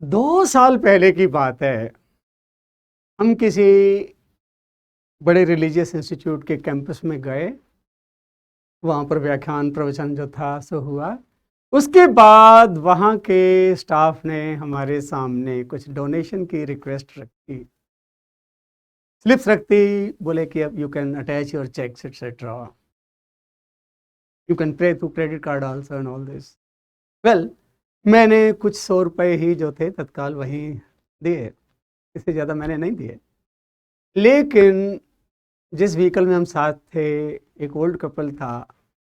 2 साल पहले की बात है। हम किसी बड़े रिलीजियस इंस्टीट्यूट के कैंपस में गए। वहाँ पर व्याख्यान प्रवचन जो था सो हुआ। उसके बाद वहाँ के स्टाफ ने हमारे सामने कुछ डोनेशन की रिक्वेस्ट रखी, स्लिप्स रखती, बोले कि अब you can attach your cheques etcetera, you can pay through credit card also and all this. Well, मैंने कुछ 100 रुपये ही जो थे तत्काल वहीं दिए, इससे ज़्यादा मैंने नहीं दिए। लेकिन जिस व्हीकल में हम साथ थे, एक ओल्ड कपल था,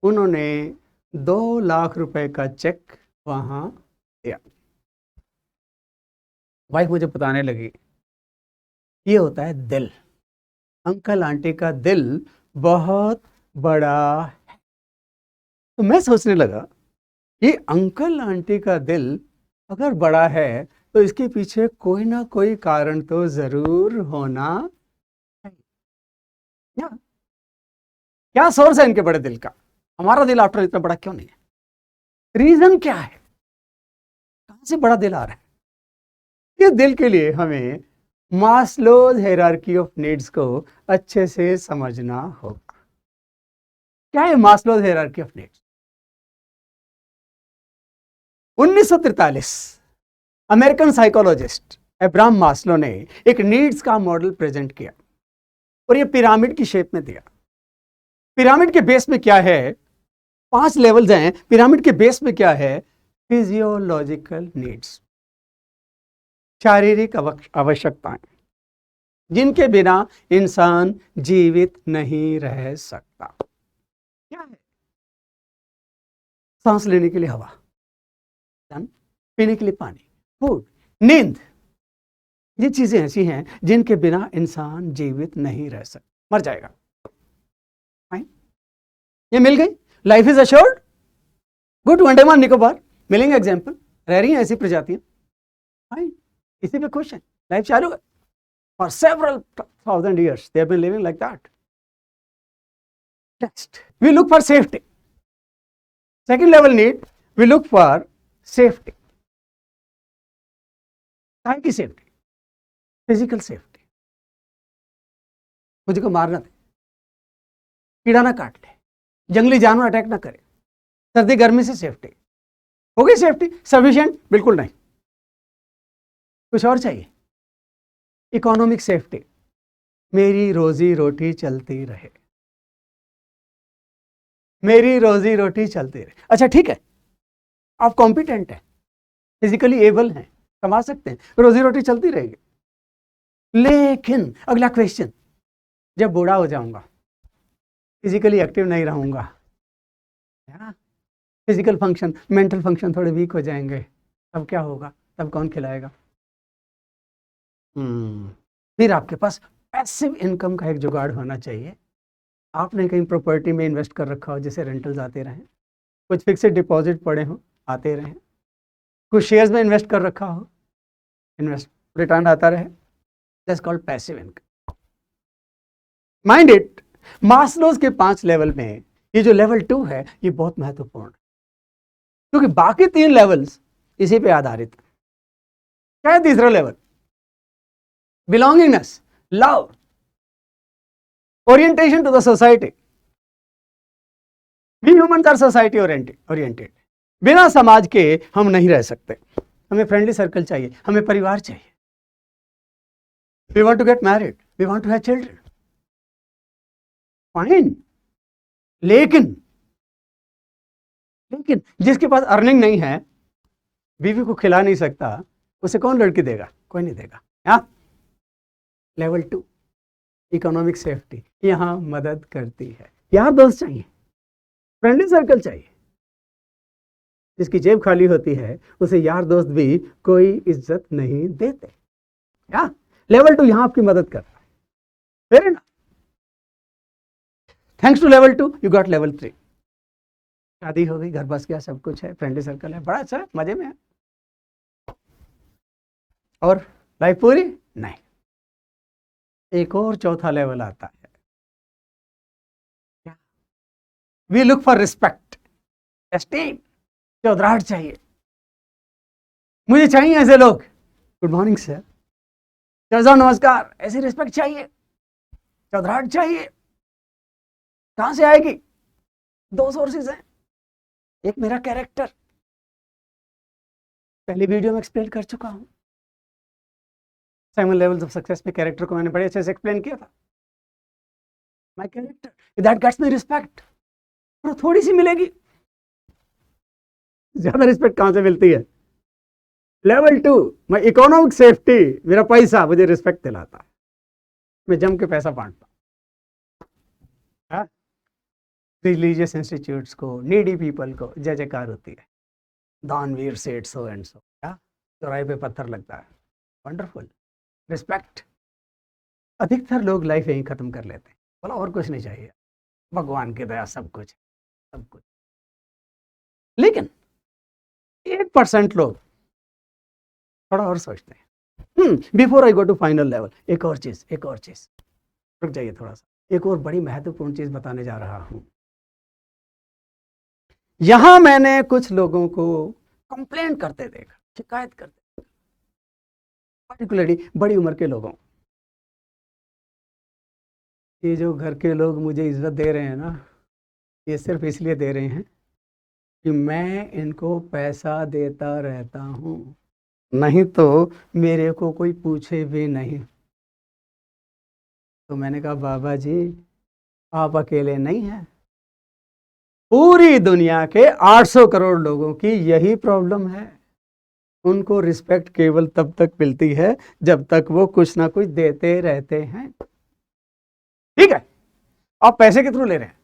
उन्होंने 2 लाख रुपए का चेक वहाँ दिया। वाइफ मुझे बताने लगी, ये होता है दिल। अंकल आंटी का दिल बहुत बड़ा है। तो मैं सोचने लगा, ये अंकल आंटी का दिल अगर बड़ा है तो इसके पीछे कोई ना कोई कारण तो जरूर होना है। क्या सोर्स है इनके बड़े दिल का? हमारा दिल आफ्टर इतना बड़ा क्यों नहीं है? रीजन क्या है? कहां से बड़ा दिल आ रहा है? ये दिल के लिए हमें मास्लोज हायरार्की ऑफ नीड्स को अच्छे से समझना होगा। क्या है Maslow's hierarchy of needs? 1943 American psychologist Abraham Maslow ने एक नीड्स का मॉडल प्रेजेंट किया और ये पिरामिड की शेप में दिया। पिरामिड के बेस में क्या है? 5 लेवल्स हैं। पिरामिड के बेस में क्या है? फिजियोलॉजिकल नीड्स, शारीरिक आवश्यकताएं, जिनके बिना इंसान जीवित नहीं रह सकता। क्या है? सांस लेने के लिए हवा, पीने के लिए पानी, फूड, नींद। ये चीजें ऐसी हैं जिनके बिना इंसान जीवित नहीं रह सकता, मर जाएगा। ये मिल गई, life is assured. Good, Andaman Nicobar मिलेंगे एग्जाम्पल, रह रही हैं ऐसी प्रजातियां। फाइन, इसी पे खुश है, लाइफ चालू है। For several thousand years, they have been living like that. Next, we look for safety. Second level need, we look for safety. काय की सेफ्टी? फिजिकल सेफ्टी, खुद को मारना दे, कीड़ा ना काट ले, जंगली जानवर अटैक ना करे, सर्दी गर्मी से सेफ्टी। हो गई सेफ्टी सफिशिएंट? बिल्कुल नहीं, कुछ और चाहिए। इकोनॉमिक सेफ्टी, मेरी रोजी रोटी चलती रहे, मेरी रोजी रोटी चलती रहे। अच्छा ठीक है, आप कॉम्पिटेंट हैं, फिजिकली एबल हैं, कमा सकते हैं, रोजी रोटी चलती रहेगी। लेकिन अगला क्वेश्चन, जब बूढ़ा हो जाऊंगा, फिजिकली एक्टिव नहीं रहूंगा, फिजिकल फंक्शन, मेंटल फंक्शन थोड़े वीक हो जाएंगे, तब क्या होगा? तब कौन खिलाएगा? फिर आपके पास पैसिव इनकम का एक जुगाड़ होना चाहिए। आपने कहीं प्रॉपर्टी में इन्वेस्ट कर रखा हो जिसे रेंटल्स आते रहें, कुछ फिक्स्ड डिपॉजिट पड़े हो आते रहें, कुछ शेयर्स में इन्वेस्ट कर रखा हो, इन्वेस्ट रिटर्न आता रहे। That's called passive income. Mind it, Maslow's के 5 लेवल में ये जो लेवल 2 है ये बहुत महत्वपूर्ण है, क्योंकि बाकी 3 लेवल्स इसी पे आधारित है। क्या है तीसरा level? Belongingness, love, orientation to the society. We humans are society oriented. बिना समाज के हम नहीं रह सकते। हमें फ्रेंडली सर्कल चाहिए, हमें परिवार चाहिए। We want to get married, we want to have children, fine. लेकिन जिसके पास अर्निंग नहीं है, बीवी को खिला नहीं सकता, उसे कौन लड़की देगा? कोई नहीं देगा। हाँ, लेवल 2 इकोनॉमिक सेफ्टी यहां मदद करती है। यार दोस्त चाहिए, फ्रेंडली सर्कल चाहिए। जिसकी जेब खाली होती है उसे यार दोस्त भी कोई इज्जत नहीं देते। क्या? लेवल 2 यहां आपकी मदद करता है। Fair enough. Thanks to level 2 you got level 3। शादी हो गई, घर बस गया, सब कुछ है, फ्रेंडली सर्कल है, बड़ा अच्छा है, मजे में है। और लाइफ पूरी नहीं। एक और चौथा लेवल आता है। We look for respect, esteem. चौधराहट चाहिए, मुझे चाहिए ऐसे लोग गुड मॉर्निंग सर, सर साहब नमस्कार। ऐसी रिस्पेक्ट चाहिए, चौधराहट चाहिए, कहां से आएगी? दो सोर्सेज हैं। एक मेरा कैरेक्टर, पहली वीडियो में एक्सप्लेन कर चुका हूं। 7 लेवल्स ऑफ सक्सेस में कैरेक्टर को मैंने बड़े अच्छे से एक्सप्लेन किया था। My character that gets me respect, और थोड़ी सी मिलेगी, ज्यादा रिस्पेक्ट कहां से मिलती है? लेवल 2 मैं इकोनॉमिक सेफ्टी, मेरा पैसा मुझे रिस्पेक्ट दिलाता है, मैं जम के पैसा बांटता। रिलीजियस इंस्टीट्यूट्स को, नीडी पीपल को जय जयकार होती है, दानवीर सेठ सो एंड सो, चौराहे पे पत्थर लगता है, वंडरफुल रिस्पेक्ट। अधिकतर लोग लाइफ यहीं खत्म कर लेते हैं, बोला और कुछ नहीं चाहिए, भगवान की दया सब कुछ, सब कुछ। लेकिन 1% लोग थोड़ा और सोचते हैं, before I go to final level, एक और चीज, रुक जाइए थोड़ा सा, एक और बड़ी महत्वपूर्ण चीज बताने जा रहा हूं। यहां मैंने कुछ लोगों को कंप्लेंट करते देखा, शिकायत करते, पर्टिकुलरली बड़ी उम्र के लोगों। ये जो घर के लोग मुझे इज्जत दे रहे हैं ना, ये सिर्फ इसलिए दे रहे हैं कि मैं इनको पैसा देता रहता हूं, नहीं तो मेरे को कोई पूछे भी नहीं। तो मैंने कहा बाबा जी आप अकेले नहीं हैं, पूरी दुनिया के 800 करोड़ लोगों की यही प्रॉब्लम है। उनको रिस्पेक्ट केवल तब तक मिलती है जब तक वो कुछ ना कुछ देते रहते हैं। ठीक है, आप पैसे के थ्रू ले रहे हैं,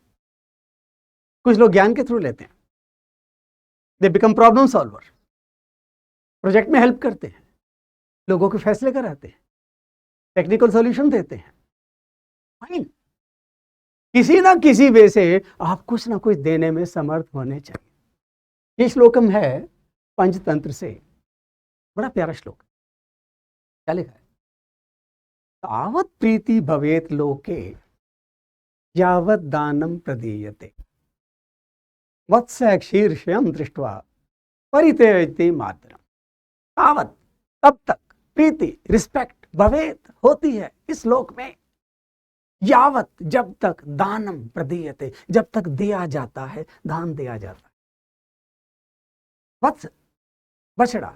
कुछ लोग ज्ञान के थ्रू लेते हैं, they become problem solver, project में हेल्प करते हैं, लोगों के फैसले कराते हैं, टेक्निकल सॉल्यूशन देते हैं। फाइन, किसी ना किसी वे से आप कुछ ना कुछ देने में समर्थ होने चाहिए। ये श्लोकम है पंचतंत्र से, बड़ा प्यारा श्लोक, क्या लिखा है? तावत प्रीति भवेत लोके यावत दानम प्रदीयते वत्स शीर्षयं दृष्ट्वा परित्यजति मातरम। तावत तब तक प्रीति, रिस्पेक्ट भवेत होती है इस लोक में, यावत जब तक दानम प्रदीयते जब तक दिया जाता है, दान दिया जाता है। वत्स बछड़ा,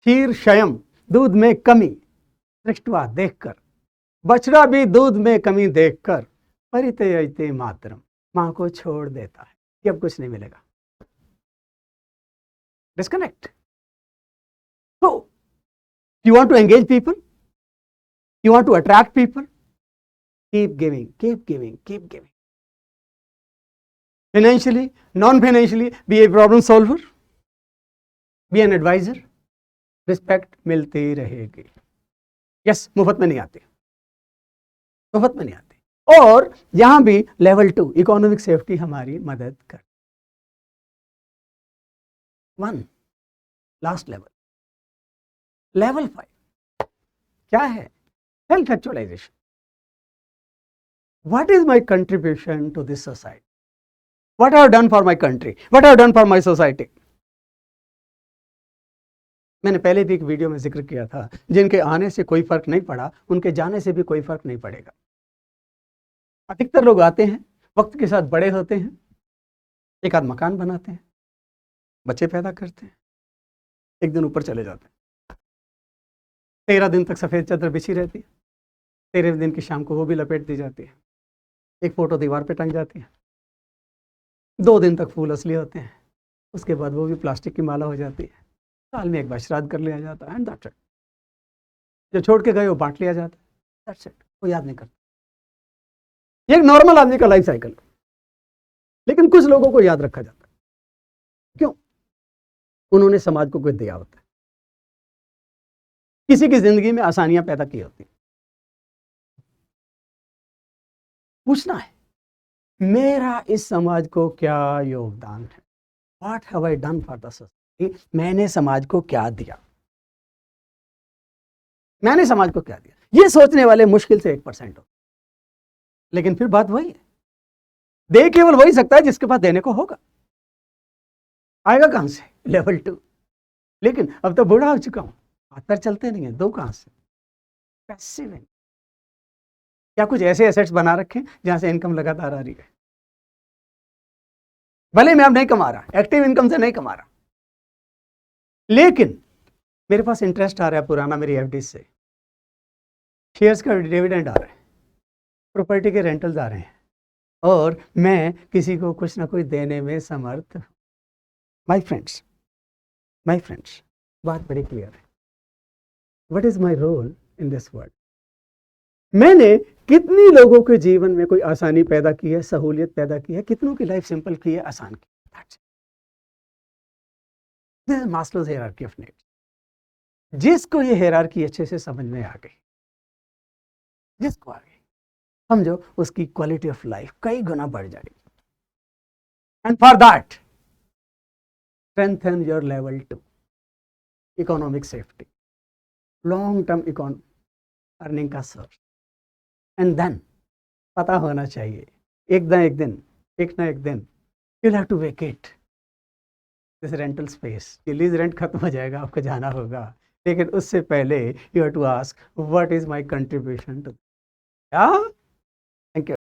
शीर्षयम दूध में कमी, दृष्टवा देखकर, बछड़ा भी दूध में कमी देखकर, परित्यजते मातरम मां को छोड़ देता है कि अब कुछ नहीं मिलेगा, disconnect. So, you want to engage people, you want to attract people, keep giving, keep giving, keep giving. Financially, non-financially, be a problem solver, be an advisor, respect मिलती रहेगी। Yes, मुफ्त में नहीं आती, मुफ्त में नहीं आती। और यहां भी लेवल 2 इकोनॉमिक सेफ्टी हमारी मदद कर। 1 लास्ट लेवल, लेवल 5 क्या है? Self actualisation. What is my contribution to this society? What have done for my country? What have done for my society? मैंने पहले भी एक वीडियो में जिक्र किया था, जिनके आने से कोई फर्क नहीं पड़ा, उनके जाने से भी कोई फर्क नहीं पड़ेगा। अधिकतर लोग आते हैं, वक्त के साथ बड़े होते हैं, एक आध मकान बनाते हैं, बच्चे पैदा करते हैं, एक दिन ऊपर चले जाते हैं। 13 दिन तक सफेद चादर बिछी रहती है, 13वें दिन की शाम को वो भी लपेट दी जाती है, एक फोटो दीवार पे टंग जाती है, 2 दिन तक फूल असली होते हैं, उसके बाद वो भी प्लास्टिक की माला हो जाती है, साल में एक बार श्राद्ध कर लिया जाता है, एंड दैट्स इट। जो छोड़ के गए वो बांट लिया जाता है, दैट्स इट, वो याद नहीं करता। ये एक नॉर्मल आदमी का लाइफ साइकिल। लेकिन कुछ लोगों को याद रखा जाता है, क्यों? उन्होंने समाज को कुछ दिया होता है, किसी की जिंदगी में आसानियां पैदा की होती हैं। पूछना है मेरा इस समाज को क्या योगदान है? What have I done for the society? मैंने समाज को क्या दिया, मैंने समाज को क्या दिया? ये सोचने वाले मुश्किल से 1% हो। लेकिन फिर बात वही है, दे केवल वही सकता है जिसके पास देने को होगा। आएगा कहां से? लेवल 2। लेकिन अब तो बूढ़ा हो चुका हूं, हाथ पैर चलते नहीं है, दो कहाँ से? पैसिव है। क्या कुछ ऐसे एसेट्स बना रखे जहां से इनकम लगातार आ रही है? भले मैं अब नहीं कमा रहा, एक्टिव इनकम से नहीं कमा रहा, लेकिन मेरे पास इंटरेस्ट आ रहा है पुराना मेरी एफडी से, शेयर्स का डिविडेंड आ रहा है, प्रॉपर्टी के रेंटल्स आ रहे हैं, और मैं किसी को कुछ ना कुछ देने में समर्थ। माय फ्रेंड्स, बात बड़ी क्लियर है। What is my role in this world? मैंने कितनी लोगों के जीवन में कोई आसानी पैदा की है, सहूलियत पैदा की है, कितनों की लाइफ सिंपल की है, आसान की है। This is Maslow's hierarchy of needs. जिसको ये हायरार्की अच्छे से समझ में आ गई, जिसको आ गई, समझो उसकी क्वालिटी ऑफ लाइफ कई गुना बढ़ जाएगी। And for that strengthen your level 2 economic safety, long term earning का सोर्स। एंड देन पता होना चाहिए एक ना एक दिन you'll have to vacate this rental space। ये लीज रेंट खत्म हो जाएगा, आपको जाना होगा, लेकिन उससे पहले you have to ask what is my contribution to। yeah? Thank you।